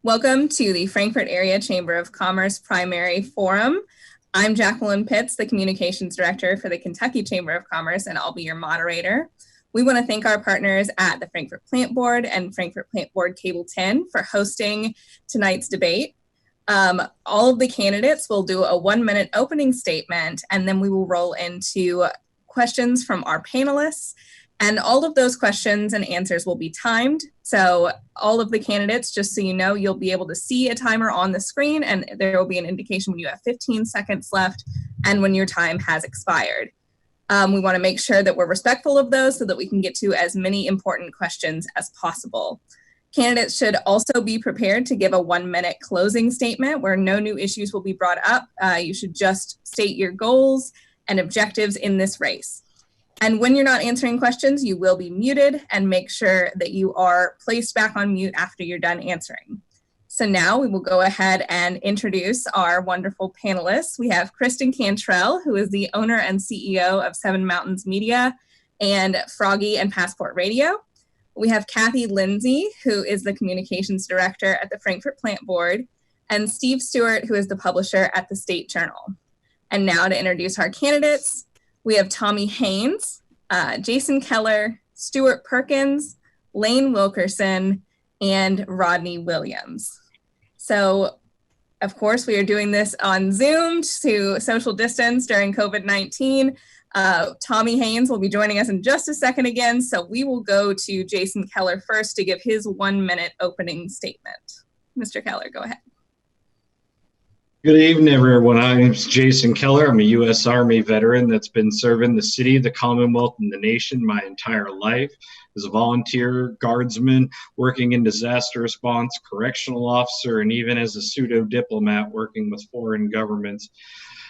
Welcome to the Frankfort Area Chamber of Commerce Primary Forum. I'm Jacqueline Pitts, the Communications Director for the Kentucky Chamber of Commerce, and I'll be your moderator. We want to thank our partners at the Frankfort Plant Board and Frankfort Plant Board Cable 10 for hosting tonight's debate. All of the candidates will do a 1-minute opening statement, and then we will roll into questions from our panelists. And all of those questions and answers will be timed. So all of the candidates, just so you know, you'll be able to see a timer on the screen, and there will be an indication when you have 15 seconds left and when your time has expired. We want to make sure that we're respectful of those so that we can get to as many important questions as possible. Candidates should also be prepared to give a 1-minute closing statement where no new issues will be brought up. You should just state your goals and objectives in this race. And when you're not answering questions, you will be muted, and make sure that you are placed back on mute after you're done answering. So now we will go ahead and introduce our wonderful panelists. We have Kristen Cantrell, who is the owner and CEO of Seven Mountains Media and Froggy and Passport Radio. We have Kathy Lindsay, who is the Communications Director at the Frankfort Plant Board, and Steve Stewart, who is the publisher at the State Journal. And now to introduce our candidates, we have Tommie Haynes, Jason Keller, Stuart Perkins, Layne Wilkerson, and Rodney Williams. So, of course, we are doing this on Zoom to social distance during COVID-19. Tommie Haynes will be joining us in just a second again, so we will go to Jason Keller first to give his 1-minute opening statement. Mr. Keller, go ahead. Good evening, everyone. My name is Jason Keller. I'm a U.S. Army veteran that's been serving the city, the Commonwealth, and the nation my entire life. As a volunteer, guardsman, working in disaster response, correctional officer, and even as a pseudo-diplomat working with foreign governments.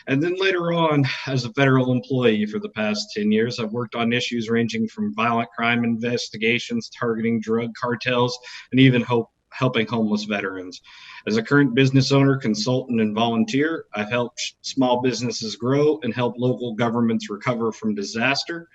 And then later on, as a federal employee for the past 10 years, I've worked on issues ranging from violent crime investigations, targeting drug cartels, and even helping homeless veterans. As a current business owner, consultant, and volunteer, I've helped small businesses grow and help local governments recover from disaster.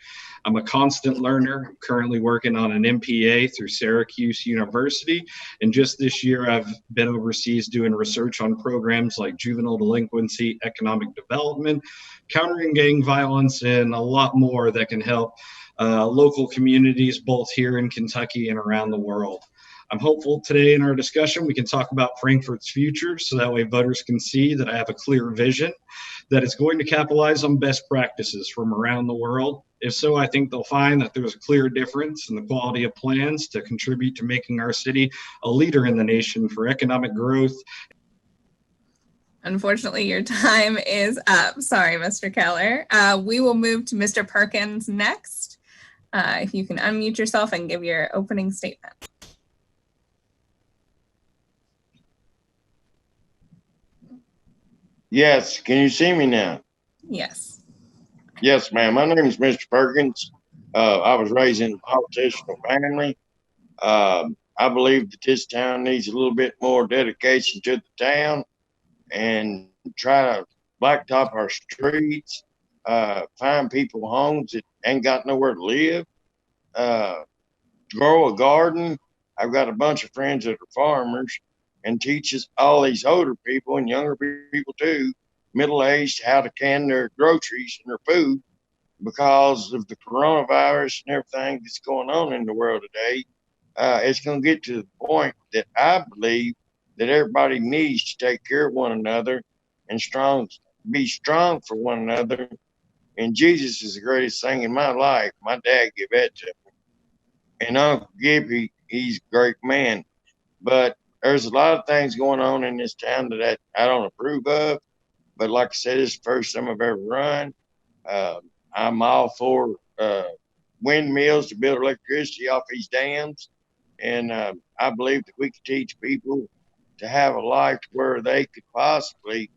I'm a constant learner. I'm currently working on an MPA through Syracuse University. And just this year, I've been overseas doing research on programs like juvenile delinquency, economic development, countering gang violence, and a lot more that can help local communities both here in Kentucky and around the world. I'm hopeful today in our discussion we can talk about Frankfort's future so that way voters can see that I have a clear vision that it's going to capitalize on best practices from around the world. If so, I think they'll find that there's a clear difference in the quality of plans to contribute to making our city a leader in the nation for economic growth. Unfortunately, your time is up. Sorry, Mr. Keller. We will move to Mr. Perkins next. If you can unmute yourself and give your opening statement. Yes, can you see me now? Yes. Yes, ma'am. My name is Mr. Perkins. I was raised in a political family. I believe that this town needs a little bit more dedication to the town and try to blacktop our streets, find people homes that ain't got nowhere to live, grow a garden. I've got a bunch of friends that are farmers, and teaches all these older people and younger people too, middle-aged, how to can their groceries and their food because of the coronavirus and everything that's going on in the world today. It's going to get to the point that I believe that everybody needs to take care of one another and be strong for one another. And Jesus is the greatest thing in my life. My dad gave that to me. And Uncle Gibby, he's a great man. But there's a lot of things going on in this town that I don't approve of. But like I said, it's the first time I've ever run. I'm all for windmills to build electricity off these dams. And I believe that we could teach people to have a life where they could possibly.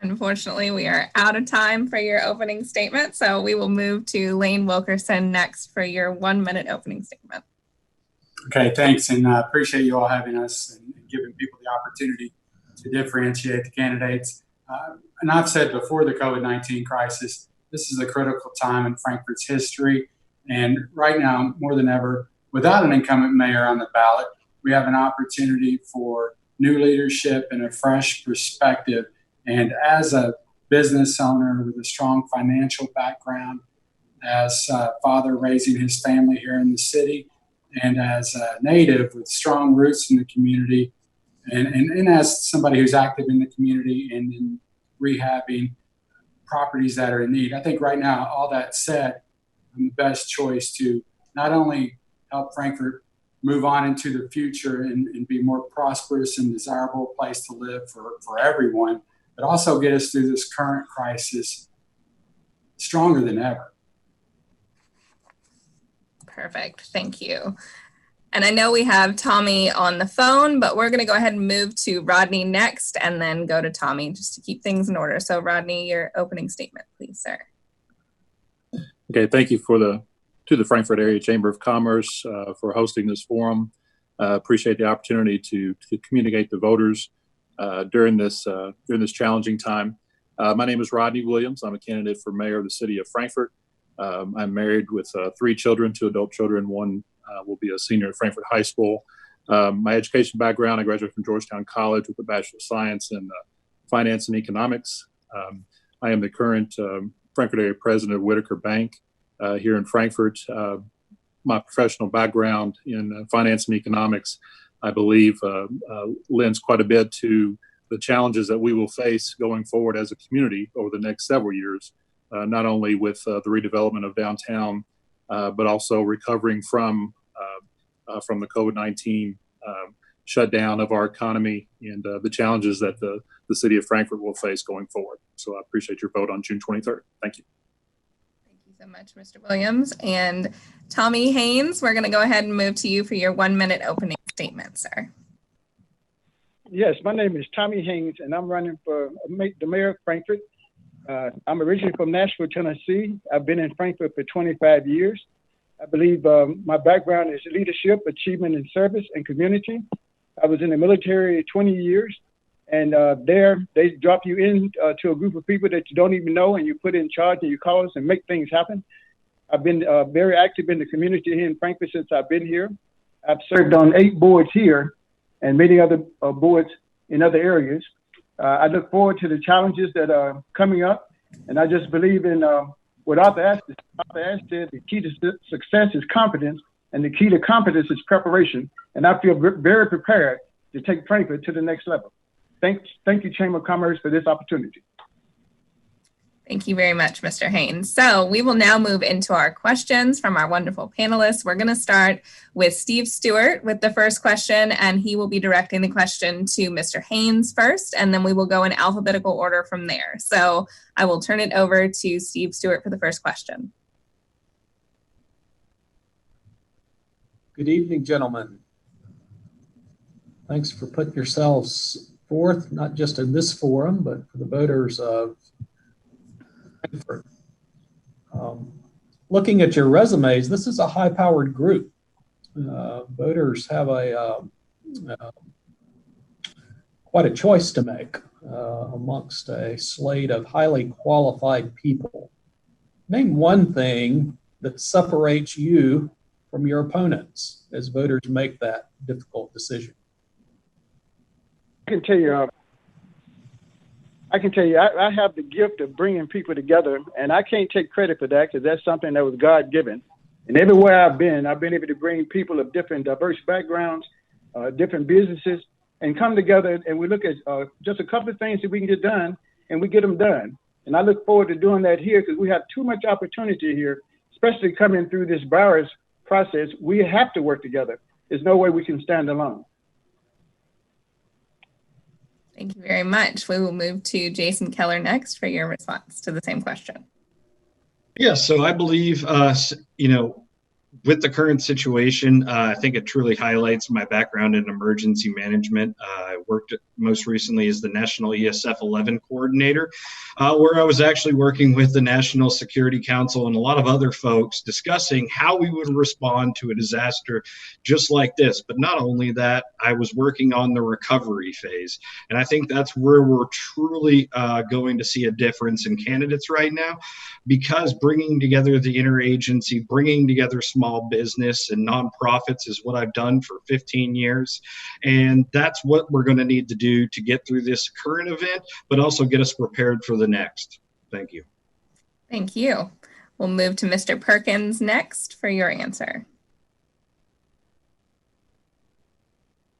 Unfortunately, we are out of time for your opening statement. So we will move to Layne Wilkerson next for your 1-minute opening statement. Okay, thanks, and I appreciate you all having us and giving people the opportunity to differentiate the candidates. And I've said before the COVID-19 crisis, this is a critical time in Frankfort's history. And right now, more than ever, without an incumbent mayor on the ballot, we have an opportunity for new leadership and a fresh perspective. And as a business owner with a strong financial background, as a father raising his family here in the city, and as a native with strong roots in the community, and as somebody who's active in the community and in rehabbing properties that are in need. I think right now, all that said, I'm the best choice to not only help Frankfort move on into the future and be more prosperous and desirable place to live for everyone, but also get us through this current crisis stronger than ever. Perfect. Thank you. And I know we have Tommie on the phone, but we're going to go ahead and move to Rodney next and then go to Tommie just to keep things in order. So Rodney, your opening statement, please, sir. Okay, thank you to the Frankfort Area Chamber of Commerce for hosting this forum. Appreciate the opportunity to communicate to voters during this challenging time. My name is Rodney Williams. I'm a candidate for mayor of the city of Frankfort. I'm married with 3 children, 2 adult children. One will be a senior at Frankfort High School. My education background, I graduated from Georgetown College with a Bachelor of Science in Finance and Economics. I am the current Frankfort area president of Whitaker Bank here in Frankfort. My professional background in finance and economics, I believe, lends quite a bit to the challenges that we will face going forward as a community over the next several years, not only with the redevelopment of downtown, but also recovering from the COVID-19 shutdown of our economy and the challenges that the city of Frankfort will face going forward. So I appreciate your vote on June 23rd. Thank you. Thank you so much, Mr. Williams. And Tommie Haynes, we're going to go ahead and move to you for your 1-minute opening statement, sir. Yes, my name is Tommie Haynes, and I'm running for the mayor of Frankfort. I'm originally from Nashville, Tennessee. I've been in Frankfort for 25 years. I believe my background is leadership, achievement, and service and community. I was in the military 20 years, and there they drop you in to a group of people that you don't even know, and you put in charge and you call us and make things happen. I've been very active in the community here in Frankfort since I've been here. I've served on 8 boards here and many other boards in other areas. I look forward to the challenges that are coming up, and I just believe in what Arthur Ashe said, the key to success is confidence, and the key to competence is preparation, and I feel very prepared to take Frankfort to the next level. Thank you, Chamber of Commerce, for this opportunity. Thank you very much, Mr. Haynes. So we will now move into our questions from our wonderful panelists. We're going to start with Steve Stewart with the first question, and he will be directing the question to Mr. Haynes first, and then we will go in alphabetical order from there. So I will turn it over to Steve Stewart for the first question. Good evening, gentlemen. Thanks for putting yourselves forth, not just in this forum, but for the voters of Frankfort. Looking at your resumes, this is a high-powered group. Voters have quite a choice to make amongst a slate of highly qualified people. Name one thing that separates you from your opponents as voters make that difficult decision. I can tell you, I have the gift of bringing people together, and I can't take credit for that because that's something that was God-given. And everywhere I've been able to bring people of different diverse backgrounds, different businesses, and come together, and we look at just a couple of things that we can get done, and we get them done. And I look forward to doing that here because we have too much opportunity here, especially coming through this virus process. We have to work together. There's no way we can stand alone. Thank you very much. We will move to Jason Keller next for your response to the same question. Yeah, so I believe, with the current situation, I think it truly highlights my background in emergency management. I worked most recently as the National ESF 11 coordinator, where I was actually working with the National Security Council and a lot of other folks discussing how we would respond to a disaster just like this. But not only that, I was working on the recovery phase. And I think that's where we're truly going to see a difference in candidates right now, because bringing together the interagency, bringing together small small business and nonprofits is what I've done for 15 years. And that's what we're going to need to do to get through this current event, but also get us prepared for the next. Thank you. Thank you. We'll move to Mr. Perkins next for your answer.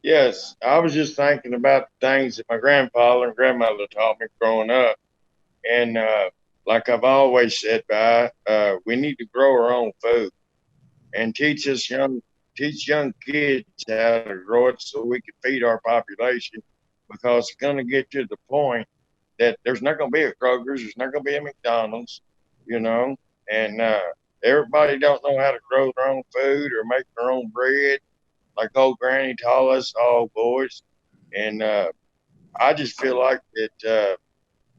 Yes, I was just thinking about the things that my grandfather and grandmother taught me growing up. And like I've always said, we need to grow our own food and teach young kids how to grow it so we can feed our population, because it's going to get to the point that there's not going to be a Kroger's, there's not going to be a McDonald's, you know, and everybody don't know how to grow their own food or make their own bread, like old Granny taught us all boys. And I just feel like that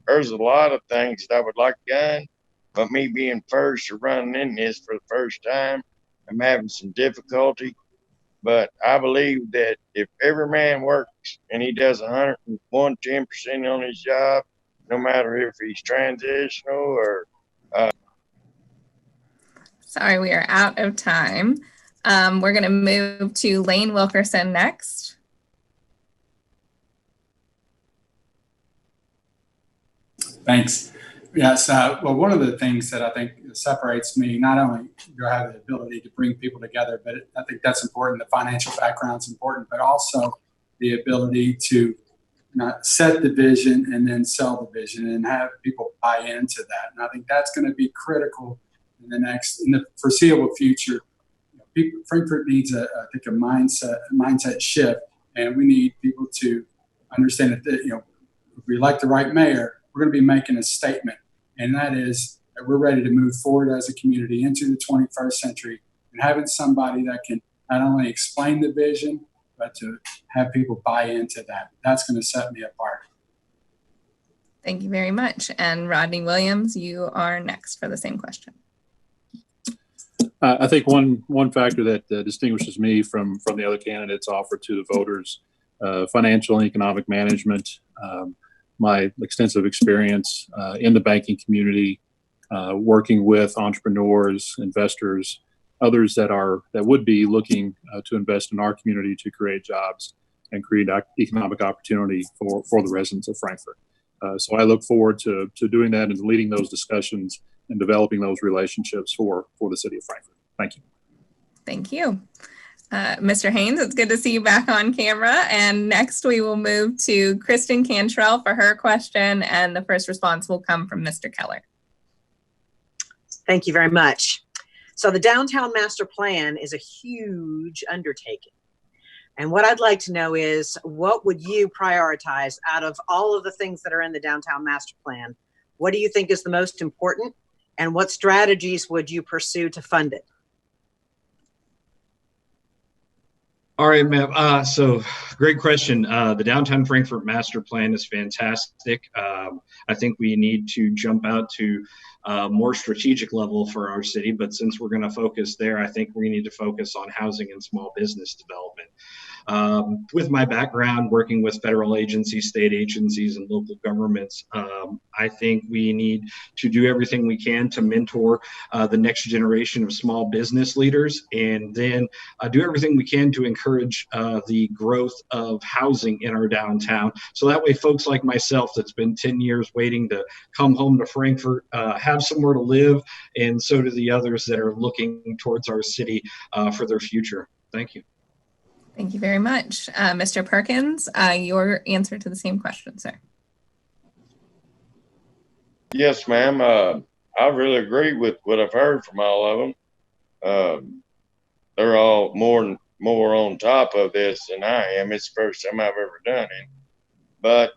there's a lot of things that I would like done, but me being first or running in this for the first time, I'm having some difficulty. But I believe that if every man works and he does 110% on his job, no matter if he's transitional or Sorry, we are out of time. We're going to move to Layne Wilkerson next. Thanks. Yes. Well, one of the things that I think separates me, not only do I have the ability to bring people together, but I think that's important. The financial background is important, but also the ability to set the vision and then sell the vision and have people buy into that. And I think that's going to be critical in the foreseeable future. Frankfort needs a mindset shift, and we need people to understand that if we elect the right mayor, we're going to be making a statement, and that is that we're ready to move forward as a community into the 21st century, and having somebody that can not only explain the vision, but to have people buy into that. That's going to set me apart. Thank you very much. And Rodney Williams, you are next for the same question. I think one factor that distinguishes me from the other candidates offered to the voters, financial and economic management, my extensive experience in the banking community, working with entrepreneurs, investors, others that would be looking to invest in our community to create jobs and create economic opportunity for the residents of Frankfort. So I look forward to doing that and leading those discussions and developing those relationships for the city of Frankfort. Thank you. Thank you. Mr. Haynes, it's good to see you back on camera. And next we will move to Kristen Cantrell for her question, and the first response will come from Mr. Keller. Thank you very much. So the downtown master plan is a huge undertaking. And what I'd like to know is, what would you prioritize out of all of the things that are in the downtown master plan? What do you think is the most important? And what strategies would you pursue to fund it? All right, ma'am. So great question. The downtown Frankfort master plan is fantastic. I think we need to jump out to a more strategic level for our city, but since we're going to focus there, I think we need to focus on housing and small business development. With my background working with federal agencies, state agencies, and local governments, I think we need to do everything we can to mentor the next generation of small business leaders, and then do everything we can to encourage the growth of housing in our downtown. So that way folks like myself that's been 10 years waiting to come home to Frankfort have somewhere to live, and so do the others that are looking towards our city for their future. Thank you. Thank you very much. Mr. Perkins, your answer to the same question, sir. Yes, ma'am. I really agree with what I've heard from all of them. They're all more on top of this than I am. It's the first time I've ever done it. But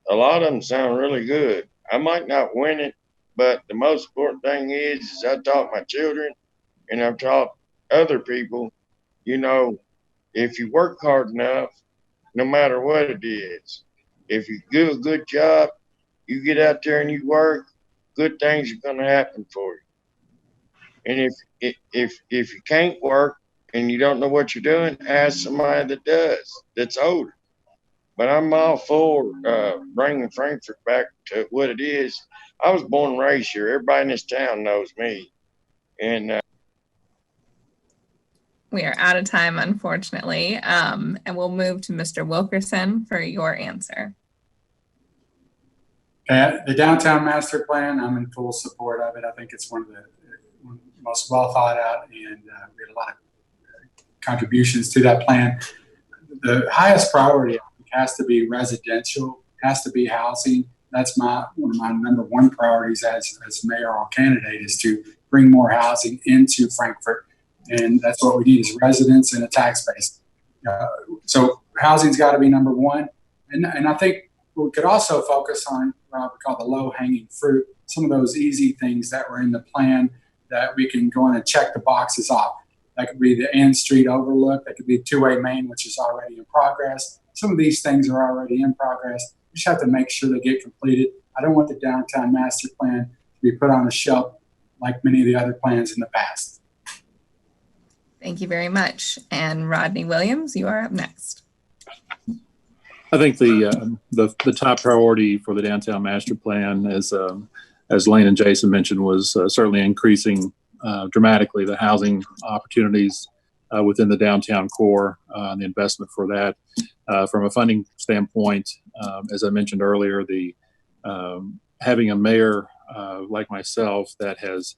a lot of them sound really good. I might not win it, but the most important thing is I taught my children and I've taught other people, if you work hard enough, no matter what it is, if you do a good job, you get out there and you work, good things are going to happen for you. And if you can't work and you don't know what you're doing, ask somebody that does, that's older. But I'm all for bringing Frankfort back to what it is. I was born and raised here. Everybody in this town knows me. And We are out of time, unfortunately, and we'll move to Mr. Wilkerson for your answer. The downtown master plan, I'm in full support of it. I think it's one of the most well thought out, and we had a lot of contributions to that plan. The highest priority has to be residential, has to be housing. That's one of my number one priorities as mayoral candidate, is to bring more housing into Frankfort. And that's what we need, is residents and a tax base. So housing's got to be number one. And I think we could also focus on what we call the low-hanging fruit, some of those easy things that were in the plan that we can go in and check the boxes off. That could be the Ann Street overlook. That could be two-way main, which is already in progress. Some of these things are already in progress. We just have to make sure they get completed. I don't want the downtown master plan to be put on a shelf like many of the other plans in the past. Thank you very much. And Rodney Williams, you are up next. I think the top priority for the downtown master plan, as Layne and Jason mentioned, was certainly increasing dramatically the housing opportunities within the downtown core, and the investment for that. From a funding standpoint, as I mentioned earlier, the having a mayor like myself that has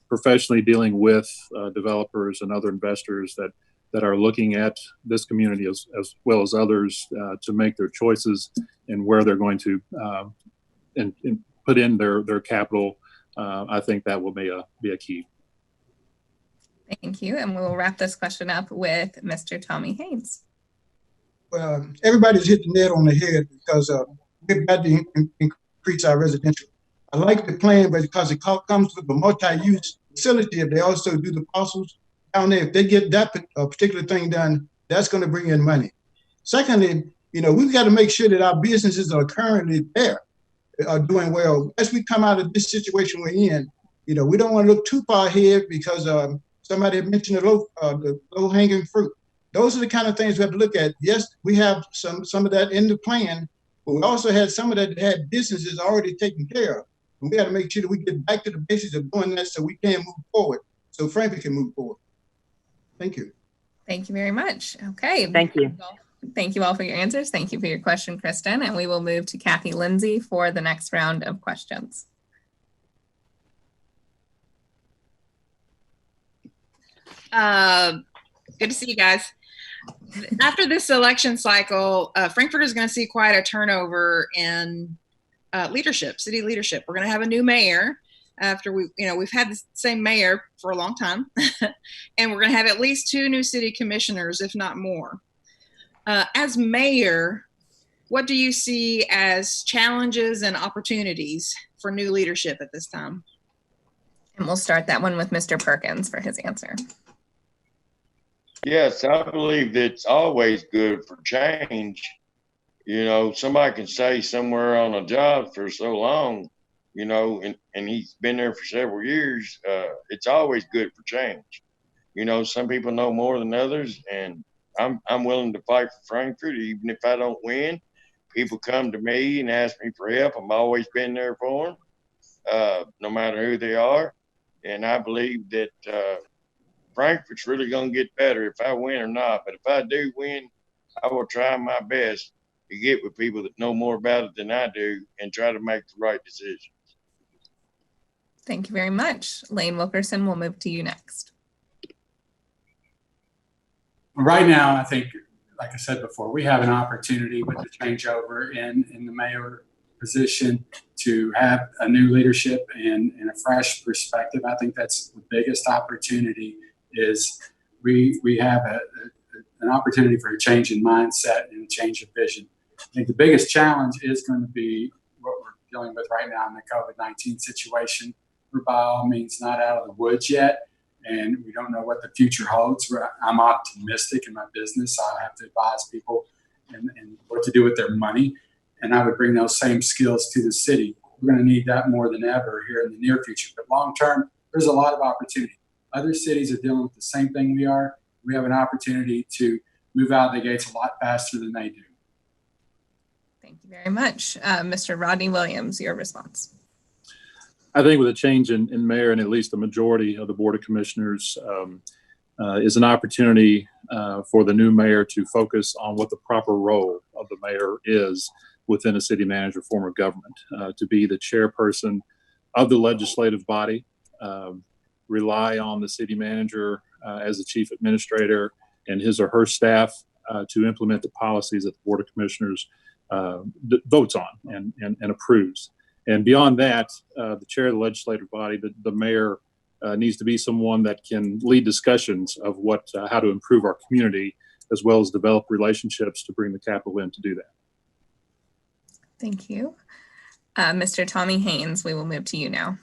professionally dealing with developers and other investors that are looking at this community as well as others to make their choices and where they're going to and put in their capital. I think that will be a key. Thank you. And we'll wrap this question up with Mr. Tommie Haynes. Well, everybody's hit the nail on the head because we've got to increase our residential. I like the plan, but because it comes with a multi-use facility, if they also do the parcels down there, if they get that particular thing done, that's going to bring in money. Secondly, we've got to make sure that our businesses are currently there, are doing well. As we come out of this situation we're in, we don't want to look too far ahead because somebody had mentioned the low-hanging fruit. Those are the kind of things we have to look at. Yes, we have some of that in the plan, but we also had some of that had businesses already taken care of. And we got to make sure that we get back to the basics of doing that so we can move forward, so Frankfort can move forward. Thank you. Thank you very much. Okay. Thank you. Thank you all for your answers. Thank you for your question, Kristen. And we will move to Kathy Lindsay for the next round of questions. Good to see you guys. After this election cycle, Frankfort is going to see quite a turnover in leadership, city leadership. We're going to have a new mayor after we've had the same mayor for a long time, and we're going to have at least 2 new city commissioners, if not more. As mayor, what do you see as challenges and opportunities for new leadership at this time? And we'll start that one with Mr. Perkins for his answer. Yes, I believe it's always good for change. Somebody can stay somewhere on a job for so long, and he's been there for several years. It's always good for change. Some people know more than others, and I'm willing to fight for Frankfort, even if I don't win. People come to me and ask me for help. I've always been there for them, no matter who they are. And I believe that Frankfort's really going to get better if I win or not. But if I do win, I will try my best to get with people that know more about it than I do and try to make the right decisions. Thank you very much. Layne Wilkerson, we'll move to you next. Right now, I think, like I said before, we have an opportunity with the changeover in the mayor position to have a new leadership and a fresh perspective. I think that's the biggest opportunity. Is we have an opportunity for a change in mindset and a change of vision. I think the biggest challenge is going to be what we're dealing with right now in the COVID-19 situation. We're by all means not out of the woods yet, and we don't know what the future holds. I'm optimistic in my business. I have to advise people and what to do with their money, and I would bring those same skills to the city. We're going to need that more than ever here in the near future. But long term, there's a lot of opportunity. Other cities are dealing with the same thing we are. We have an opportunity to move out the gates a lot faster than they do. Thank you very much. Mr. Rodney Williams, your response. I think with a change in mayor and at least the majority of the Board of Commissioners, is an opportunity for the new mayor to focus on what the proper role of the mayor is within a city manager form of government, to be the chairperson of the legislative body, rely on the city manager as the chief administrator and his or her staff to implement the policies that the Board of Commissioners votes on and approves. And beyond that, the chair of the legislative body, the mayor, needs to be someone that can lead discussions of how to improve our community, as well as develop relationships to bring the capital in to do that. Thank you. Mr. Tommie Haynes, we will move to you now.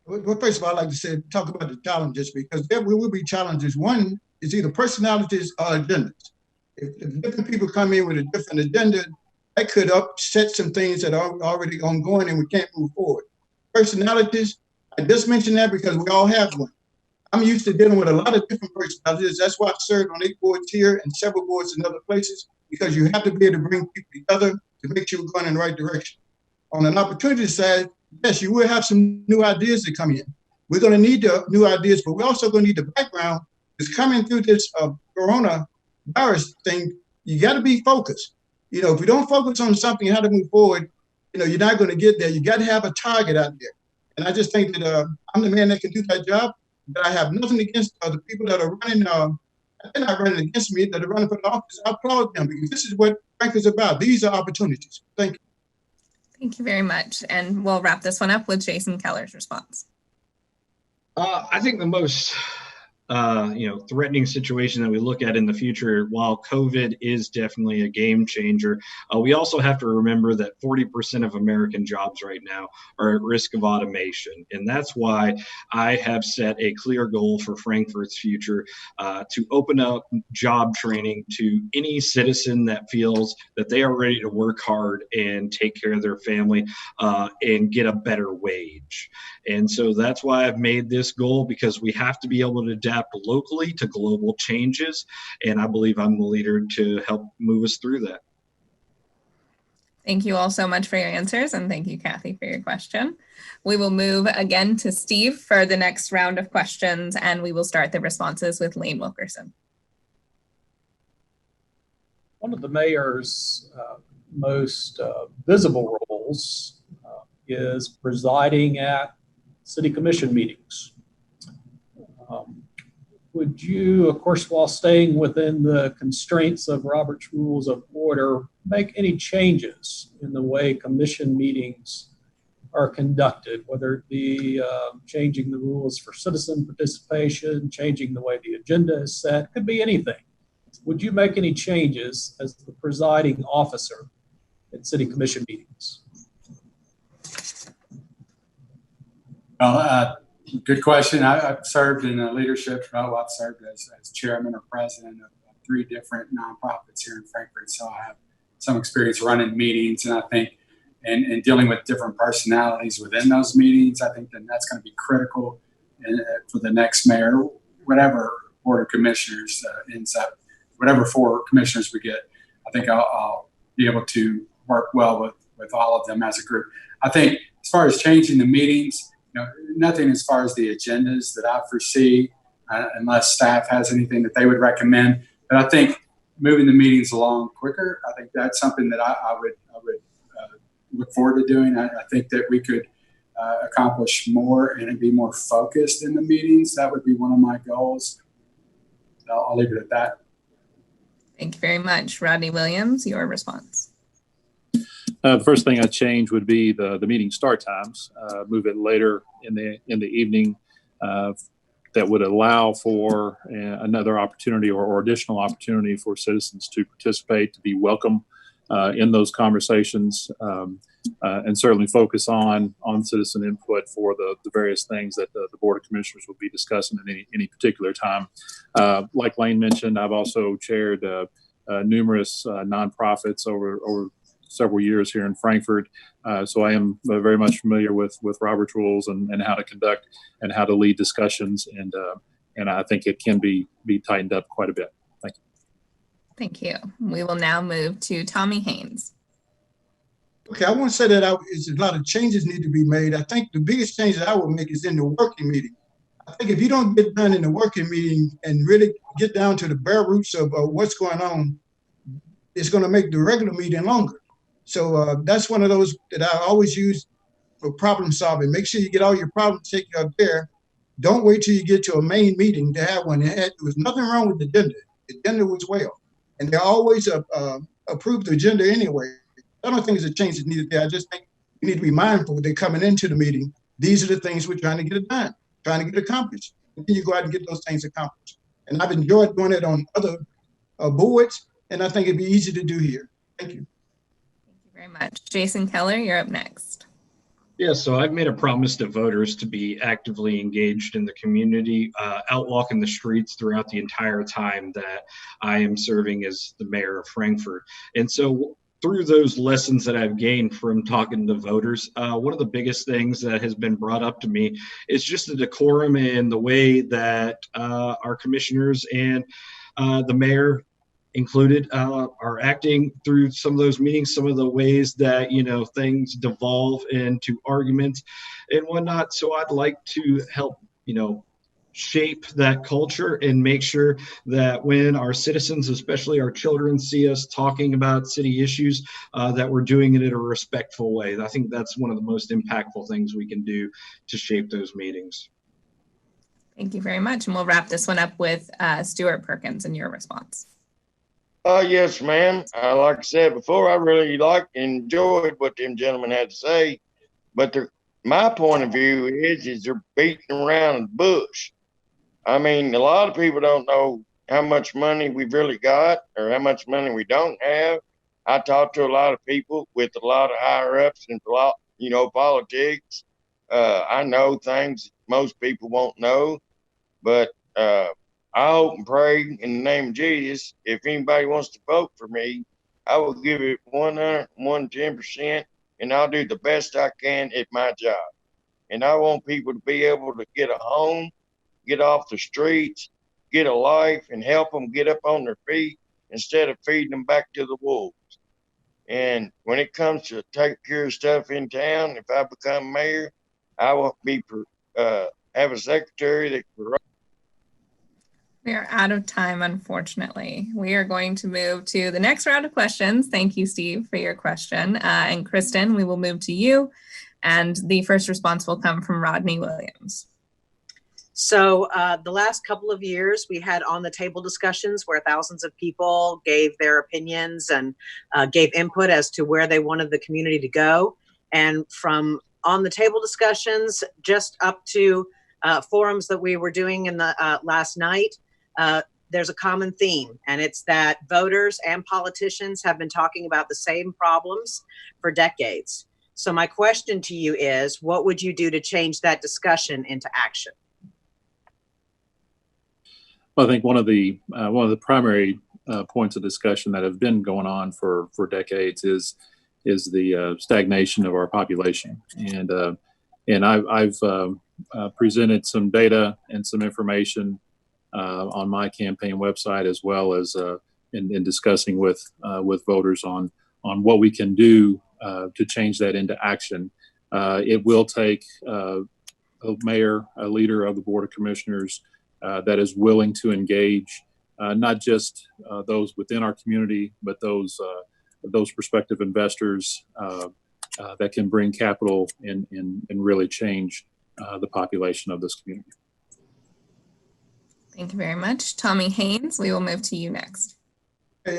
Well, first of all, I'd like to say, talk about the challenges, because there will be challenges. One is either personalities or agendas. If different people come in with a different agenda, that could upset some things that are already ongoing and we can't move forward. Personalities, I just mentioned that because we all have one. I'm used to dealing with a lot of different personalities. That's why I served on 8 boards here and several boards in other places, because you have to be able to bring people together to make sure we're going in the right direction. On an opportunity side, yes, you will have some new ideas that come in. We're going to need the new ideas, but we're also going to need the background. It's coming through this coronavirus thing. You got to be focused. You know, if we don't focus on something, how to move forward, you know, you're not going to get there. You got to have a target out there. And I just think that I'm the man that can do that job. But I have nothing against the people that are running. They're not running against me. That are running for the office. I applaud them, because this is what Frankfort is about. These are opportunities. Thank you. Thank you very much. And we'll wrap this one up with Jason Keller's response. I think the most threatening situation that we look at in the future, while COVID is definitely a game changer, we also have to remember that 40% of American jobs right now are at risk of automation. And that's why I have set a clear goal for Frankfort's future to open up job training to any citizen that feels that they are ready to work hard and take care of their family and get a better wage. And so that's why I've made this goal, because we have to be able to adapt locally to global changes. And I believe I'm the leader to help move us through that. Thank you all so much for your answers. And thank you, Kathy, for your question. We will move again to Steve for the next round of questions, and we will start the responses with Layne Wilkerson. One of the mayor's most visible roles is presiding at city commission meetings. Would you, of course, while staying within the constraints of Robert's Rules of Order, make any changes in the way commission meetings are conducted, whether it be changing the rules for citizen participation, changing the way the agenda is set, could be anything. Would you make any changes as the presiding officer at city commission meetings? Well, good question. I've served in leadership. Well, I've served as chairman or president of 3 different nonprofits here in Frankfort. So I have some experience running meetings, and I think and dealing with different personalities within those meetings. I think that's going to be critical for the next mayor, whatever board of commissioners ends up, whatever 4 commissioners we get. I think I'll be able to work well with all of them as a group. I think as far as changing the meetings, nothing as far as the agendas that I foresee, unless staff has anything that they would recommend. But I think moving the meetings along quicker, I think that's something that I would look forward to doing. I think that we could accomplish more and be more focused in the meetings. That would be one of my goals. I'll leave it at that. Thank you very much. Rodney Williams, your response. The first thing I'd change would be the meeting start times. Move it later in the evening. That would allow for another opportunity or additional opportunity for citizens to participate, to be welcome in those conversations, and certainly focus on citizen input for the various things that the Board of Commissioners will be discussing at any particular time. Like Layne mentioned, I've also chaired numerous nonprofits over several years here in Frankfort. So I am very much familiar with Robert's rules and how to conduct and how to lead discussions. And I think it can be tightened up quite a bit. Thank you. Thank you. We will now move to Tommie Haynes. Okay, I want to say that a lot of changes need to be made. I think the biggest change that I would make is in the working meeting. I think if you don't get done in the working meeting and really get down to the bare roots of what's going on, it's going to make the regular meeting longer. So that's one of those that I always use for problem solving. Make sure you get all your problems taken care of there. Don't wait till you get to a main meeting to have one. There was nothing wrong with the agenda. The agenda was well. And they always approve the agenda anyway. I don't think there's a change that's needed there. I just think you need to be mindful when they're coming into the meeting. These are the things we're trying to get it done, trying to get it accomplished. And then you go out and get those things accomplished. And I've enjoyed doing it on other boards, and I think it'd be easy to do here. Thank you. Thank you very much. Jason Keller, you're up next. Yeah, so I've made a promise to voters to be actively engaged in the community, out walking the streets throughout the entire time that I am serving as the mayor of Frankfort. And so through those lessons that I've gained from talking to voters, one of the biggest things that has been brought up to me is just the decorum and the way that our commissioners and the mayor included are acting through some of those meetings, some of the ways that, you know, things devolve into arguments and whatnot. So I'd like to help, you know, shape that culture and make sure that when our citizens, especially our children, see us talking about city issues, that we're doing it in a respectful way. I think that's one of the most impactful things we can do to shape those meetings. Thank you very much. And we'll wrap this one up with Stuart Perkins and your response. Yes, ma'am. Like I said before, I really liked and enjoyed what them gentlemen had to say. But my point of view is they're beating around the bush. I mean, a lot of people don't know how much money we've really got or how much money we don't have. I talk to a lot of people with a lot of higher ups and, you know, politics. I know things most people won't know, but I hope and pray in the name of Jesus, if anybody wants to vote for me, I will give it 110%, and I'll do the best I can at my job. And I want people to be able to get a home, get off the streets, get a life, and help them get up on their feet instead of feeding them back to the wolves. And when it comes to taking care of stuff in town, if I become mayor, I will be have a secretary that can. We are out of time, unfortunately. We are going to move to the next round of questions. Thank you, Steve, for your question. And Kristen, we will move to you. And the first response will come from Rodney Williams. So the last couple of years, we had on the table discussions where thousands of people gave their opinions and gave input as to where they wanted the community to go. And from on the table discussions just up to forums that we were doing in the last night, there's a common theme, and it's that voters and politicians have been talking about the same problems for decades. So my question to you is, what would you do to change that discussion into action? Well, I think one of the primary points of discussion that have been going on for decades is the stagnation of our population, and I've presented some data and some information on my campaign website, as well as in discussing with voters on what we can do to change that into action. It will take a mayor, a leader of the Board of Commissioners that is willing to engage not just those within our community, but those prospective investors that can bring capital and really change the population of this community. Thank you very much. Tommie Haynes, we will move to you next. Hey,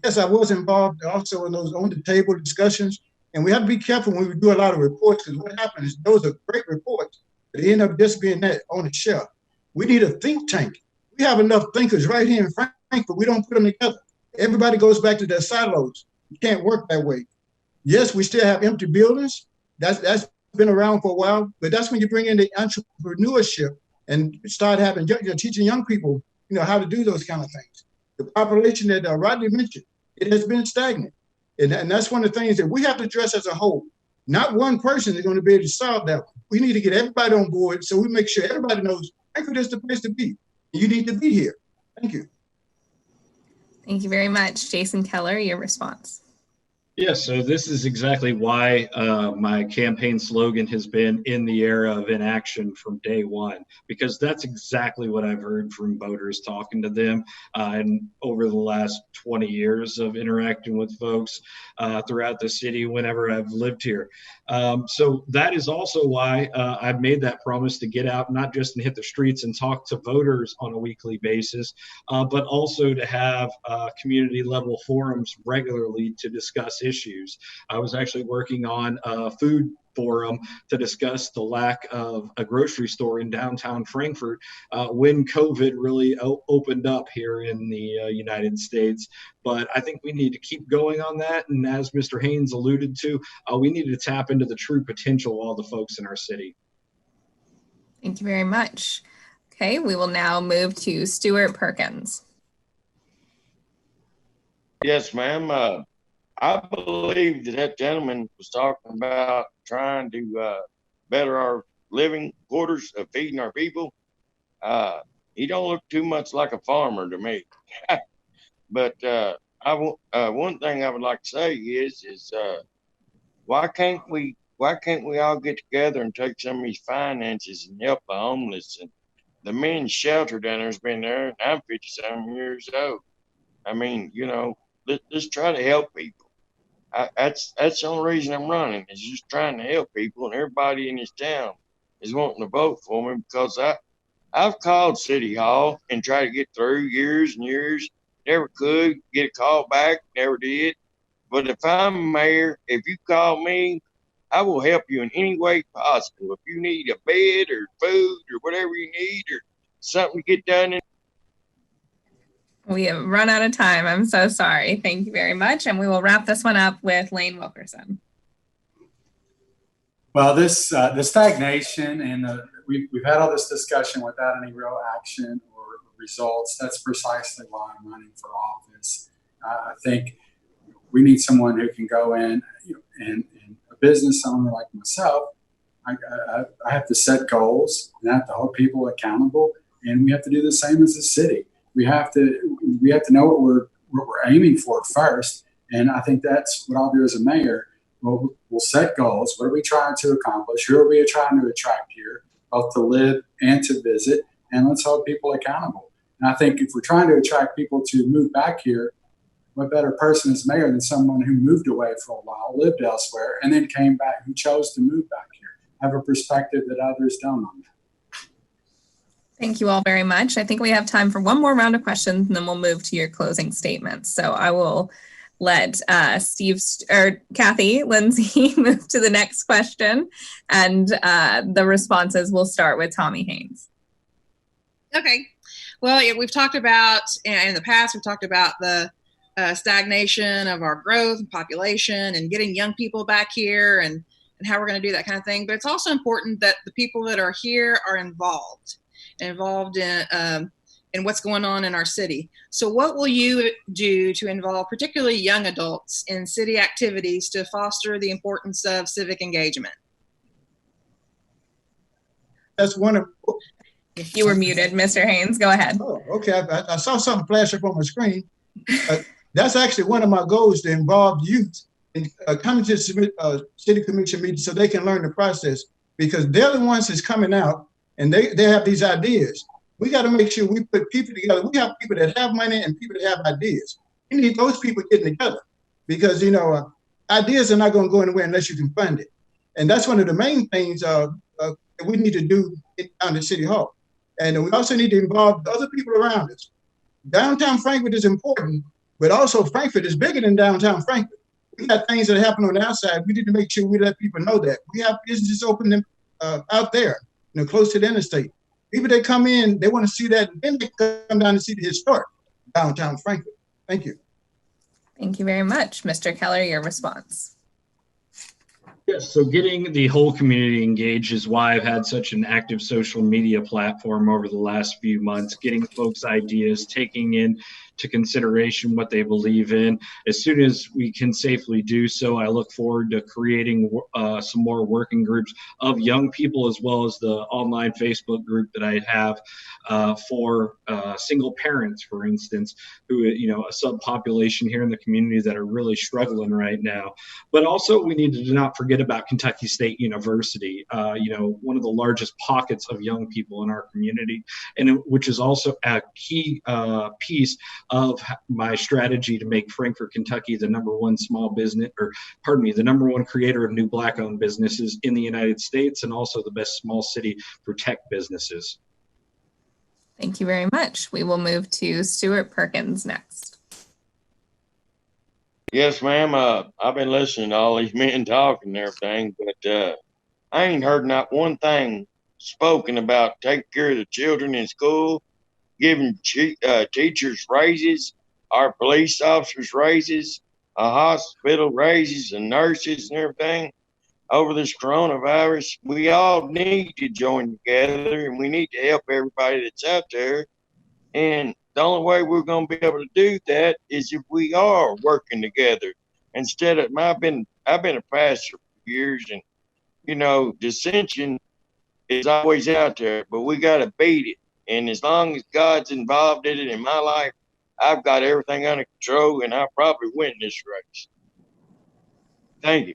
yes, I was involved also in those on the table discussions, and we have to be careful when we do a lot of reports, because what happens is those are great reports, but they end up just being that on the shelf. We need a think tank. We have enough thinkers right here in Frankfort. We don't put them together. Everybody goes back to their silos. You can't work that way. Yes, we still have empty buildings. That's been around for a while, but that's when you bring in the entrepreneurship and start having teaching young people, you know, how to do those kind of things. The population that Rodney mentioned, it has been stagnant, and that's one of the things that we have to address as a whole. Not one person is going to be able to solve that. We need to get everybody on board so we make sure everybody knows Frankfort is the place to be. You need to be here. Thank you. Thank you very much. Jason Keller, your response. Yeah, so this is exactly why my campaign slogan has been "In the era of inaction" from day one, because that's exactly what I've heard from voters talking to them, and over the last 20 years of interacting with folks throughout the city whenever I've lived here. So that is also why I've made that promise to get out, not just and hit the streets and talk to voters on a weekly basis, but also to have community level forums regularly to discuss issues. I was actually working on a food forum to discuss the lack of a grocery store in downtown Frankfort when COVID really opened up here in the United States. But I think we need to keep going on that. And as Mr. Haynes alluded to, we need to tap into the true potential of all the folks in our city. Thank you very much. Okay, we will now move to Stuart Perkins. Yes, ma'am. I believe that gentleman was talking about trying to better our living quarters of feeding our people. He don't look too much like a farmer to me. But one thing I would like to say is why can't we all get together and take some of these finances and help the homeless? And the men's shelter down there's been there, and I'm 57 years old. I mean, let's try to help people. That's the only reason I'm running, is just trying to help people, and everybody in this town is wanting to vote for me because I've called City Hall and tried to get through years and years, never could get a call back, never did. But if I'm mayor, if you call me, I will help you in any way possible. If you need a bed or food or whatever you need or something to get done. We have run out of time. I'm so sorry. Thank you very much. And we will wrap this one up with Layne Wilkerson. Well, the stagnation and we've had all this discussion without any real action or results. That's precisely why I'm running for office. I think we need someone who can go in, and a business owner like myself, I have to set goals and I have to hold people accountable, and we have to do the same as the city. We have to know what we're aiming for first, and I think that's what I'll do as a mayor. We'll set goals. What are we trying to accomplish? Who are we trying to attract here, both to live and to visit? And let's hold people accountable. And I think if we're trying to attract people to move back here, what better person as mayor than someone who moved away for a while, lived elsewhere, and then came back, who chose to move back here, have a perspective that others don't on that. Thank you all very much. I think we have time for one more round of questions, and then we'll move to your closing statements. So I will let Kathy, Lindsay move to the next question, and the responses will start with Tommie Haynes. Okay. Well, we've talked about, in the past, we've talked about the stagnation of our growth and population and getting young people back here and how we're going to do that kind of thing. But it's also important that the people that are here are involved in what's going on in our city. So what will you do to involve particularly young adults in city activities to foster the importance of civic engagement? That's one of... You were muted, Mr. Haynes. Go ahead. Oh, okay. I saw something flash up on my screen. That's actually one of my goals, to involve youth in coming to city commission meetings so they can learn the process, because they're the ones that's coming out and they have these ideas. We got to make sure we put people together. We have people that have money and people that have ideas. We need those people getting together, because, ideas are not going to go anywhere unless you can fund it. And that's one of the main things that we need to do down at City Hall. And we also need to involve the other people around us. Downtown Frankfort is important, but also Frankfort is bigger than downtown Frankfort. We got things that happen on the outside. We need to make sure we let people know that. We have businesses open out there, close to the interstate. People that come in, they want to see that, and then they come down to see the historic downtown Frankfort. Thank you. Thank you very much. Mr. Keller, your response. Yes, so getting the whole community engaged is why I've had such an active social media platform over the last few months, getting folks' ideas, taking in to consideration what they believe in. As soon as we can safely do so, I look forward to creating some more working groups of young people, as well as the online Facebook group that I have for single parents, for instance, who, a subpopulation here in the community that are really struggling right now. But also, we need to not forget about Kentucky State University, one of the largest pockets of young people in our community, and which is also a key piece of my strategy to make Frankfort, Kentucky, the number one the number one creator of new Black-owned businesses in the United States, and also the best small city for tech businesses. Thank you very much. We will move to Stuart Perkins next. Yes, ma'am. I've been listening to all these men talking and everything, but I ain't heard not one thing spoken about taking care of the children in school, giving teachers raises, our police officers raises, hospital raises, and nurses and everything. Over this coronavirus, we all need to join together, and we need to help everybody that's out there. And the only way we're going to be able to do that is if we are working together. Instead of, I've been a pastor for years, and dissension is always out there, but we got to beat it. And as long as God's involved in it in my life, I've got everything under control, and I'll probably win this race. Thank you.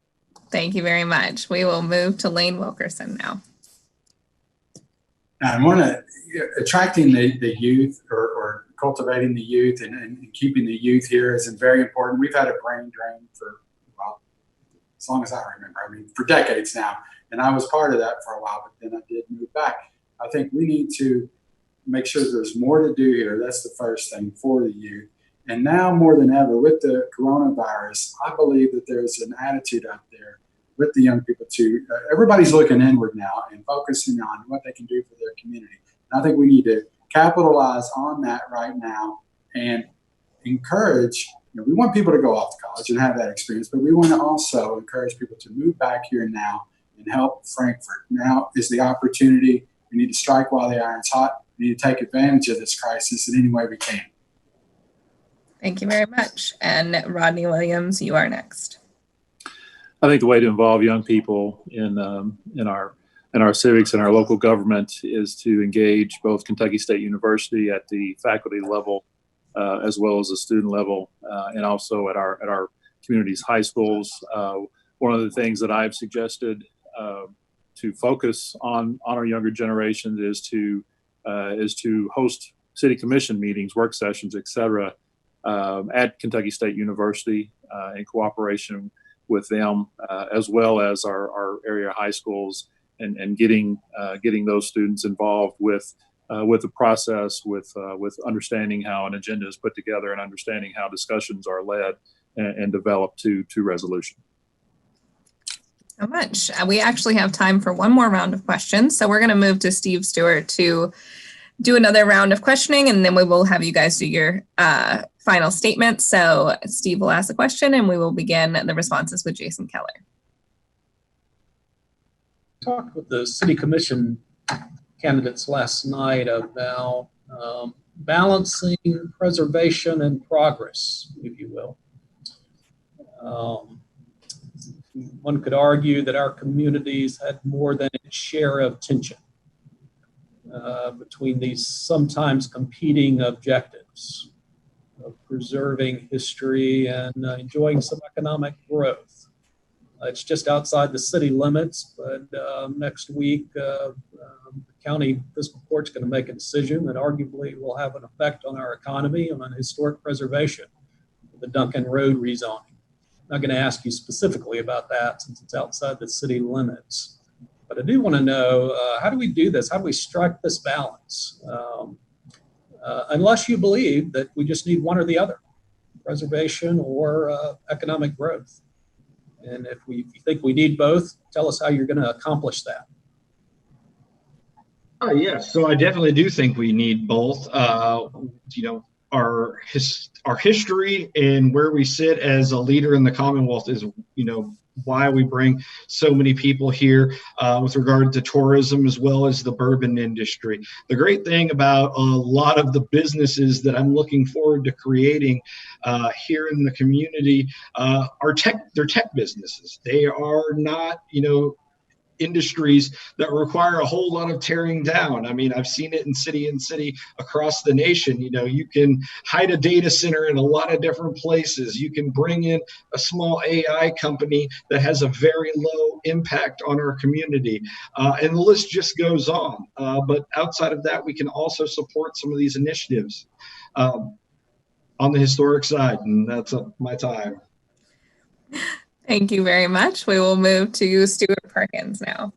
Thank you very much. We will move to Layne Wilkerson now. I want to attracting the youth or cultivating the youth and keeping the youth here is very important. We've had a brain drain for, well, as long as I remember. I mean, for decades now. And I was part of that for a while, but then I did move back. I think we need to make sure there's more to do here. That's the first thing for the youth. And now more than ever with the coronavirus, I believe that there's an attitude out there with the young people too. Everybody's looking inward now and focusing on what they can do for their community. And I think we need to capitalize on that right now and encourage, we want people to go off to college and have that experience, but we want to also encourage people to move back here now and help Frankfort. Now is the opportunity. We need to strike while the iron's hot. We need to take advantage of this crisis in any way we can. Thank you very much. And Rodney Williams, you are next. I think the way to involve young people in our civics and our local government is to engage both Kentucky State University at the faculty level as well as the student level, and also at our community's high schools. One of the things that I've suggested to focus on our younger generations is to host city commission meetings, work sessions, et cetera, at Kentucky State University in cooperation with them, as well as our area high schools, and getting those students involved with the process, with understanding how an agenda is put together and understanding how discussions are led and developed to resolution. So much. We actually have time for one more round of questions. So we're going to move to Steve Stewart to do another round of questioning, and then we will have you guys do your final statement. So Steve will ask a question, and we will begin the responses with Jason Keller. Talked with the city commission candidates last night about balancing preservation and progress, if you will. One could argue that our communities had more than its share of tension between these sometimes competing objectives of preserving history and enjoying some economic growth. It's just outside the city limits, but next week the county fiscal court's going to make a decision that arguably will have an effect on our economy and on historic preservation, the Duncan Road rezoning. I'm not going to ask you specifically about that since it's outside the city limits, but I do want to know, how do we do this? How do we strike this balance? Unless you believe that we just need one or the other, preservation or economic growth. And if you think we need both, tell us how you're going to accomplish that. Yes, so I definitely do think we need both. Our history and where we sit as a leader in the Commonwealth is, why we bring so many people here with regard to tourism as well as the bourbon industry. The great thing about a lot of the businesses that I'm looking forward to creating here in the community they're tech businesses. They are not, industries that require a whole lot of tearing down. I mean, I've seen it in city across the nation. You can hide a data center in a lot of different places. You can bring in a small AI company that has a very low impact on our community. And the list just goes on. But outside of that, we can also support some of these initiatives on the historic side. And that's my time. Thank you very much. We will move to Stuart Perkins now.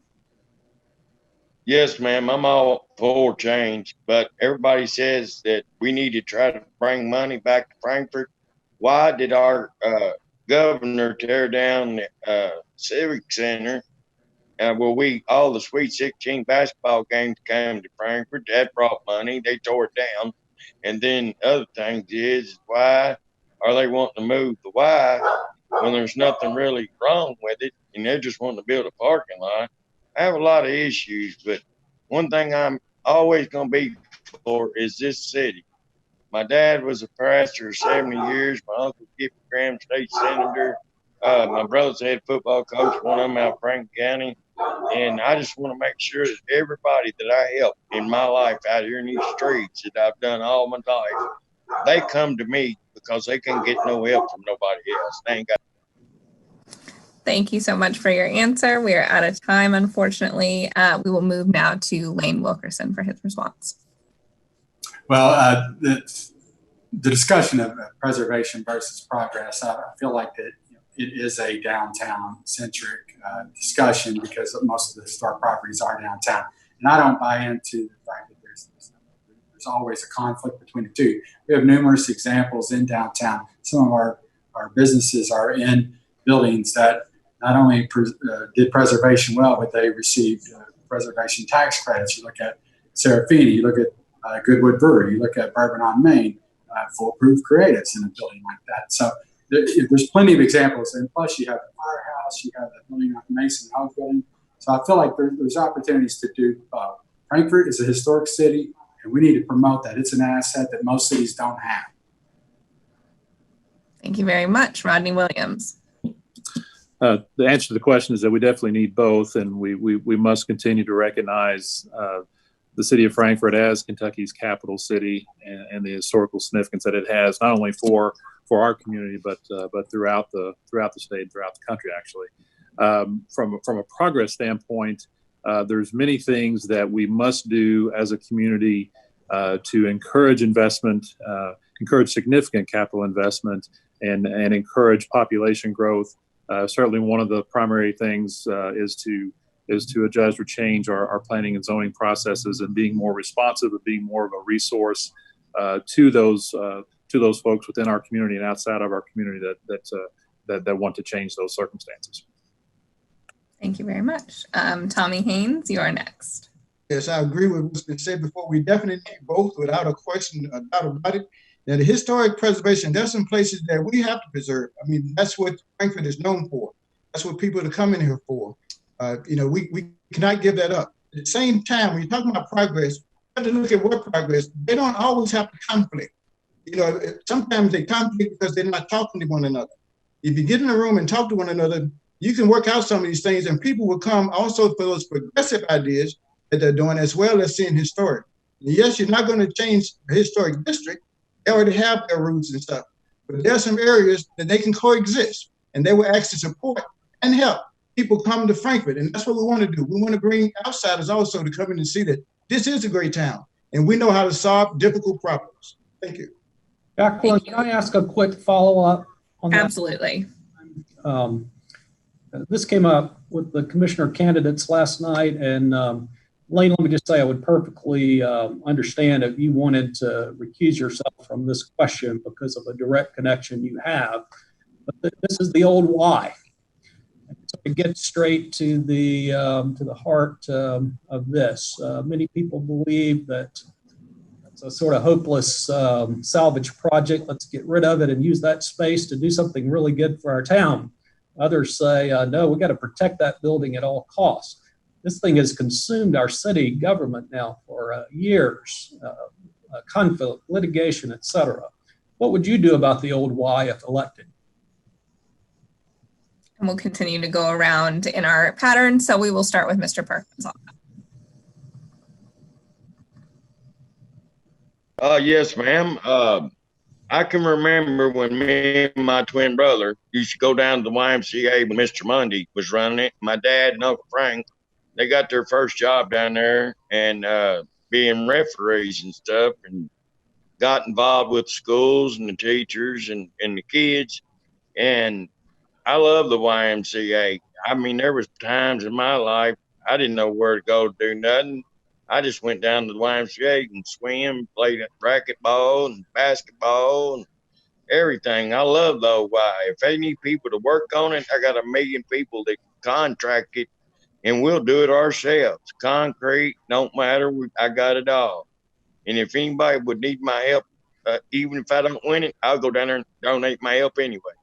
Yes, ma'am. I'm all for change, but everybody says that we need to try to bring money back to Frankfort. Why did our governor tear down the Civic Center? All the Sweet 16 basketball games came to Frankfort. That brought money. They tore it down. And then other things is why are they wanting to move the Y when there's nothing really wrong with it, and they're just wanting to build a parking lot? I have a lot of issues, but one thing I'm always going to be for is this city. My dad was a pastor 70 years. My uncle Gifford Graham, state senator. My brother's head football coach, one of them out of Franklin County. And I just want to make sure that everybody that I help in my life out here in these streets that I've done all my life, they come to me because they can't get no help from nobody else. They ain't got. Thank you so much for your answer. We are out of time, unfortunately. We will move now to Layne Wilkerson for his response. Well, the discussion of preservation versus progress, I feel like that it is a downtown-centric discussion because most of the historic properties are downtown. And I don't buy into the fact that there's always a conflict between the two. We have numerous examples in downtown. Some of our businesses are in buildings that not only did preservation well, but they received preservation tax credits. You look at Serafini, you look at Goodwood Brewery, you look at Bourbon on Main, Foolproof Creatives in a building like that. So there's plenty of examples. And plus you have the firehouse, you have the building like Mason House building. So I feel like there's opportunities to do both. Frankfort is a historic city, and we need to promote that. It's an asset that most cities don't have. Thank you very much. Rodney Williams. The answer to the question is that we definitely need both, and we must continue to recognize the city of Frankfort as Kentucky's capital city and the historical significance that it has, not only for our community, but throughout the state, throughout the country, actually. From a progress standpoint, there's many things that we must do as a community to encourage investment, encourage significant capital investment, and encourage population growth. Certainly one of the primary things is to adjust or change our planning and zoning processes and being more responsive and being more of a resource to those folks within our community and outside of our community that want to change those circumstances. Thank you very much. Tommie Haynes, you are next. Yes, I agree with what's been said before. We definitely need both without a question, a doubt about it. Now, the historic preservation, there's some places that we have to preserve. I mean, that's what Frankfort is known for. That's what people are coming here for. We cannot give that up. At the same time, when you're talking about progress, you have to look at what progress. They don't always have to conflict. Sometimes they conflict because they're not talking to one another. If you get in a room and talk to one another, you can work out some of these things, and people will come also for those progressive ideas that they're doing, as well as seeing historic. And yes, you're not going to change the historic district. They already have their roots and stuff. But there are some areas that they can coexist, and they will actually support and help people come to Frankfort. And that's what we want to do. We want to bring outsiders also to come in and see that this is a great town, and we know how to solve difficult problems. Thank you. Jacqueline, can I ask a quick follow-up on that? Absolutely. This came up with the commissioner candidates last night, and Layne, let me just say I would perfectly understand if you wanted to recuse yourself from this question because of a direct connection you have. But this is the old why. So to get straight to the heart of this, many people believe that it's a sort of hopeless salvage project. Let's get rid of it and use that space to do something really good for our town. Others say, no, we got to protect that building at all costs. This thing has consumed our city government now for years, conflict, litigation, etc. What would you do about the old Y if elected? And we'll continue to go around in our pattern. So we will start with Mr. Perkins. Yes, ma'am. I can remember when me and my twin brother used to go down to the YMCA when Mr. Mundy was running it. My dad and Uncle Frank, they got their first job down there and being referees and stuff, and got involved with schools and the teachers and the kids. And I love the YMCA. I mean, there was times in my life I didn't know where to go to do nothing. I just went down to the YMCA and swim, played racquetball and basketball and everything. I love the OY. If they need people to work on it, I got 1 million people that contract it, and we'll do it ourselves. Concrete, don't matter. I got it all. And if anybody would need my help, even if I don't win it, I'll go down there and donate my help anyway.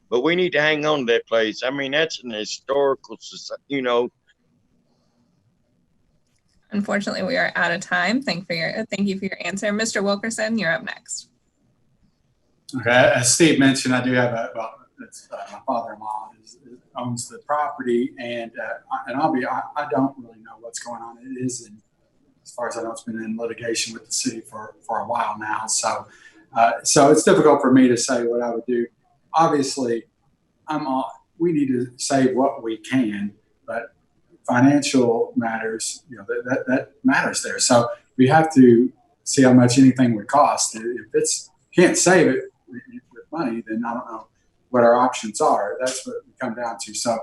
But we need to hang on to that place. I mean, that's an historical, Unfortunately, we are out of time. Thank you for your answer. Mr. Wilkerson, you're up next. Okay, as Steve mentioned, I do have my father-in-law owns the property, and I don't really know what's going on. It is, as far as I know, it's been in litigation with the city for a while now. So it's difficult for me to say what I would do. Obviously, we need to save what we can, but financial matters, that matters there. So we have to see how much anything would cost. If can't save it with money, then I don't know what our options are. That's what we come down to. So,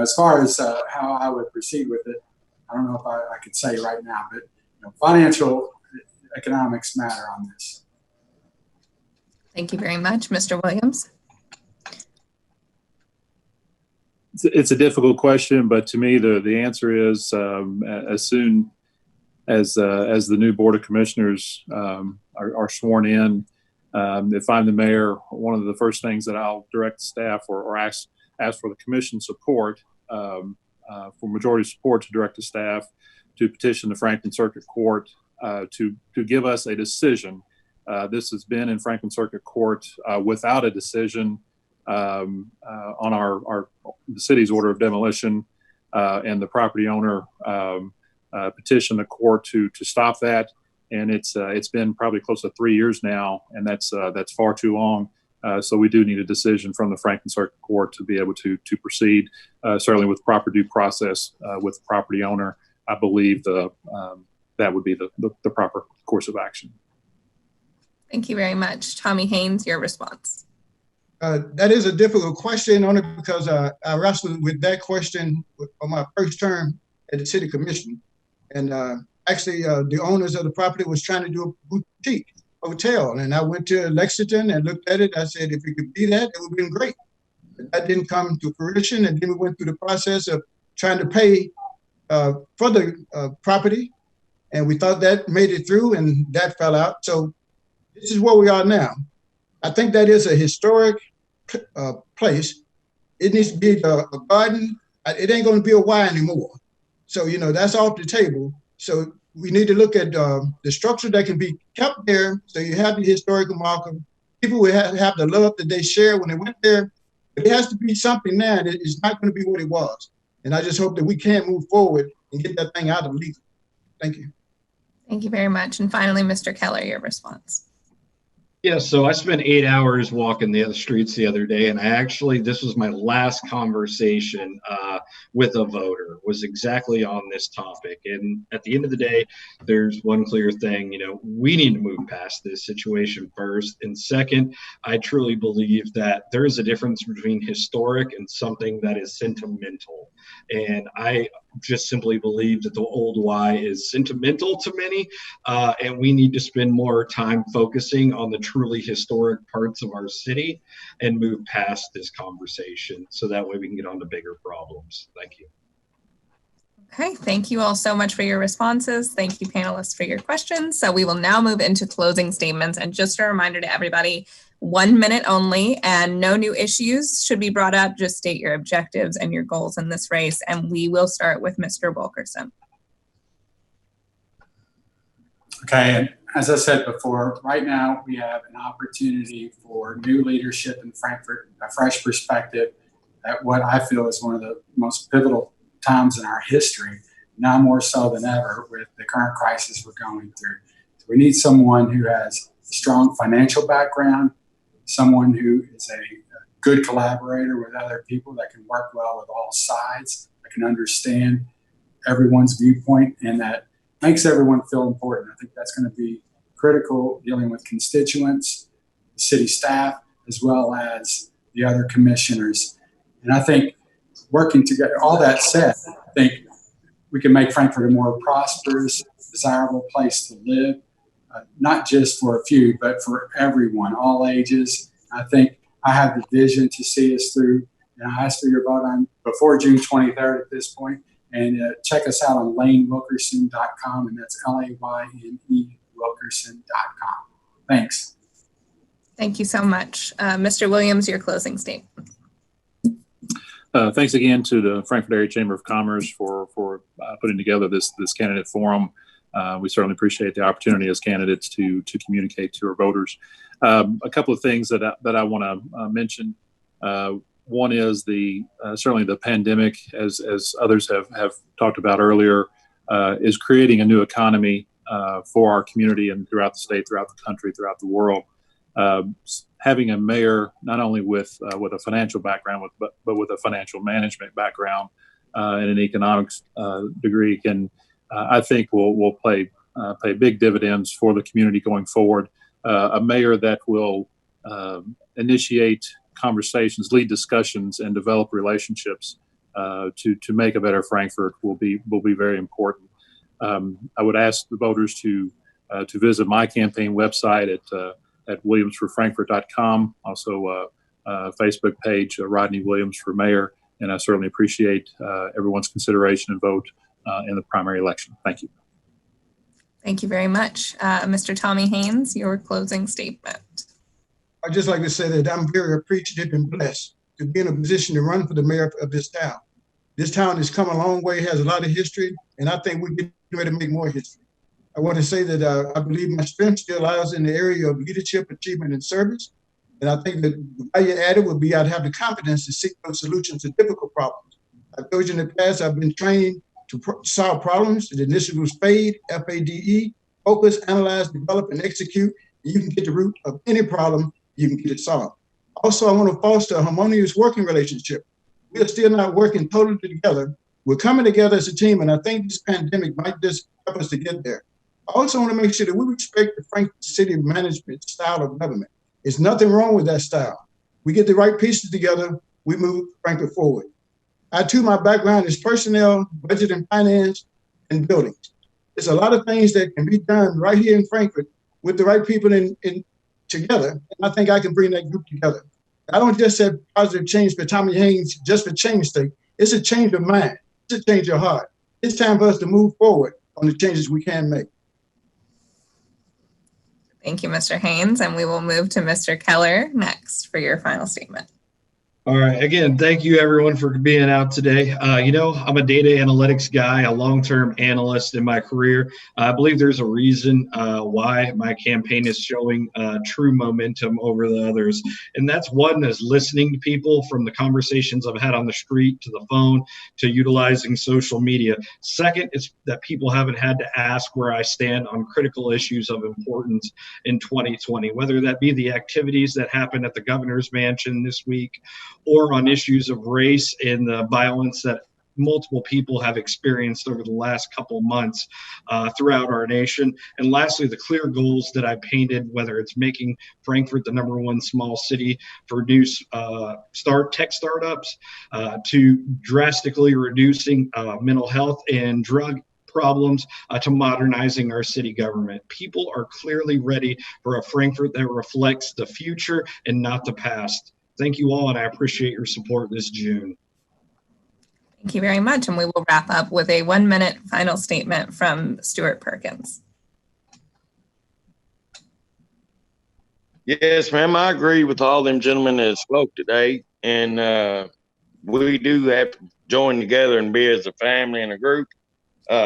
as far as how I would proceed with it, I don't know if I could say right now, but financial economics matter on this. Thank you very much, Mr. Williams. It's a difficult question, but to me, the answer is as soon as the new Board of Commissioners are sworn in, if I'm the mayor, one of the first things that I'll direct staff or ask for the commission support, for majority support to direct the staff to petition the Franklin Circuit Court to give us a decision. This has been in Franklin Circuit Court without a decision on the city's order of demolition, and the property owner petitioned the court to stop that, and it's been probably close to 3 years now, and that's far too long. So we do need a decision from the Franklin Circuit Court to be able to proceed, certainly with proper due process with the property owner. I believe that would be the proper course of action. Thank you very much. Tommie Haynes, your response. That is a difficult question, only because I wrestled with that question on my first term at the city commission. And actually, the owners of the property was trying to do a boutique hotel. And I went to Lexington and looked at it. I said, if we could be that, it would have been great. But that didn't come to fruition. And then we went through the process of trying to pay for the property. And we thought that made it through, and that fell out. So this is where we are now. I think that is a historic place. It needs to be a garden. It ain't going to be a Y anymore. So, that's off the table. So we need to look at the structure that can be kept there. So you have the historical marker. People will have the love that they share when they went there. But it has to be something now that is not going to be what it was. And I just hope that we can move forward and get that thing out of legal. Thank you. Thank you very much. And finally, Mr. Keller, your response. Yeah, so I spent 8 hours walking the other streets the other day, and this was my last conversation with a voter, was exactly on this topic. And at the end of the day, there's one clear thing, we need to move past this situation first. And second, I truly believe that there is a difference between historic and something that is sentimental. And I just simply believe that the old Y is sentimental to many, and we need to spend more time focusing on the truly historic parts of our city and move past this conversation so that way we can get on to bigger problems. Thank you. Okay, thank you all so much for your responses. Thank you, panelists, for your questions. So we will now move into closing statements. And just a reminder to everybody, 1 minute only, and no new issues should be brought up. Just state your objectives and your goals in this race. And we will start with Mr. Wilkerson. Okay, and as I said before, right now we have an opportunity for new leadership in Frankfort, a fresh perspective at what I feel is one of the most pivotal times in our history, now more so than ever with the current crisis we're going through. So we need someone who has a strong financial background, someone who is a good collaborator with other people that can work well with all sides, that can understand everyone's viewpoint, and that makes everyone feel important. I think that's going to be critical dealing with constituents, the city staff, as well as the other commissioners. And I think working together, all that said, I think we can make Frankfort a more prosperous, desirable place to live, not just for a few, but for everyone, all ages. I think I have the vision to see us through, and I ask for your vote on before June 23rd at this point. And check us out on LayneWilkerson.com, and that's LAYNE Wilkerson.com. Thanks. Thank you so much. Mr. Williams, your closing statement. Thanks again to the Frankfort Area Chamber of Commerce for putting together this candidate forum. We certainly appreciate the opportunity as candidates to communicate to our voters. A couple of things that I want to mention. One is certainly the pandemic, as others have talked about earlier, is creating a new economy for our community and throughout the state, throughout the country, throughout the world. Having a mayor not only with a financial background, but with a financial management background and an economics degree can, I think, will pay big dividends for the community going forward. A mayor that will initiate conversations, lead discussions, and develop relationships to make a better Frankfort will be very important. I would ask the voters to visit my campaign website at williamsforfrankfort.com, also Facebook page, Rodney Williams for mayor, and I certainly appreciate everyone's consideration and vote in the primary election. Thank you. Thank you very much. Mr. Tommie Haynes, your closing statement. I'd just like to say that I'm very appreciative and blessed to be in a position to run for the mayor of this town. This town has come a long way, has a lot of history, and I think we're getting ready to make more history. I want to say that I believe my strength still lies in the area of leadership, achievement, and service. And I think that the value added would be I'd have the confidence to seek those solutions to difficult problems. I've told you in the past, I've been trained to solve problems. The initiative was FADE, F-A-D-E, focus, analyze, develop, and execute. You can get the root of any problem, you can get it solved. Also, I want to foster a harmonious working relationship. We are still not working totally together. We're coming together as a team, and I think this pandemic might just help us to get there. I also want to make sure that we respect the Frankfort City management style of government. There's nothing wrong with that style. We get the right pieces together, we move Frankfort forward. I, too, my background is personnel, budget and finance, and buildings. There's a lot of things that can be done right here in Frankfort with the right people in together, and I think I can bring that group together. I don't just have positive change for Tommie Haynes just for change's sake. It's a change of mind. It's a change of heart. It's time for us to move forward on the changes we can make. Thank you, Mr. Haynes, and we will move to Mr. Keller next for your final statement. All right. Again, thank you everyone for being out today. I'm a data analytics guy, a long-term analyst in my career. I believe there's a reason why my campaign is showing true momentum over the others. And that's one is listening to people, from the conversations I've had on the street to the phone to utilizing social media. Second is that people haven't had to ask where I stand on critical issues of importance in 2020, whether that be the activities that happened at the governor's mansion this week, or on issues of race and the violence that multiple people have experienced over the last couple months throughout our nation. And lastly, the clear goals that I painted, whether it's making Frankfort the #1 small city for new tech startups, to drastically reducing mental health and drug problems, to modernizing our city government. People are clearly ready for a Frankfort that reflects the future and not the past. Thank you all, and I appreciate your support this June. Thank you very much, and we will wrap up with a 1-minute final statement from Stuart Perkins. Yes, ma'am. I agree with all them gentlemen that spoke today. And we do have to join together and be as a family and a group.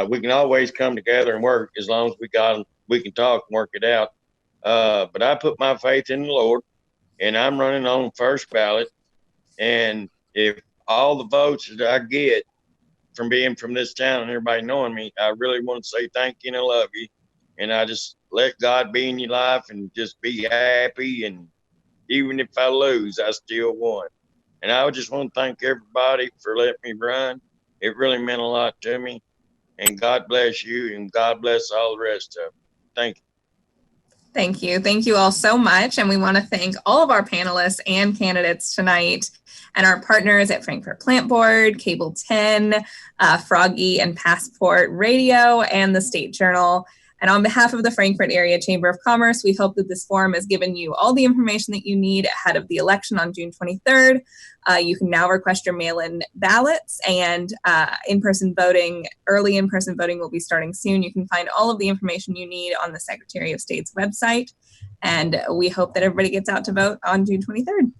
We can always come together and work as long as we can talk and work it out. But I put my faith in the Lord, and I'm running on first ballot. And if all the votes that I get from being from this town and everybody knowing me, I really want to say thank you and I love you. And I just let God be in your life and just be happy. And even if I lose, I still won. And I would just want to thank everybody for letting me run. It really meant a lot to me. And God bless you, and God bless all the rest of them. Thank you. Thank you. Thank you all so much. And we want to thank all of our panelists and candidates tonight and our partners at Frankfort Plant Board, Cable 10, Froggy and Passport Radio, and the State Journal. And on behalf of the Frankfort Area Chamber of Commerce, we hope that this forum has given you all the information that you need ahead of the election on June 23rd. You can now request your mail-in ballots, and in-person voting, early in-person voting will be starting soon. You can find all of the information you need on the Secretary of State's website. And we hope that everybody gets out to vote on June 23rd.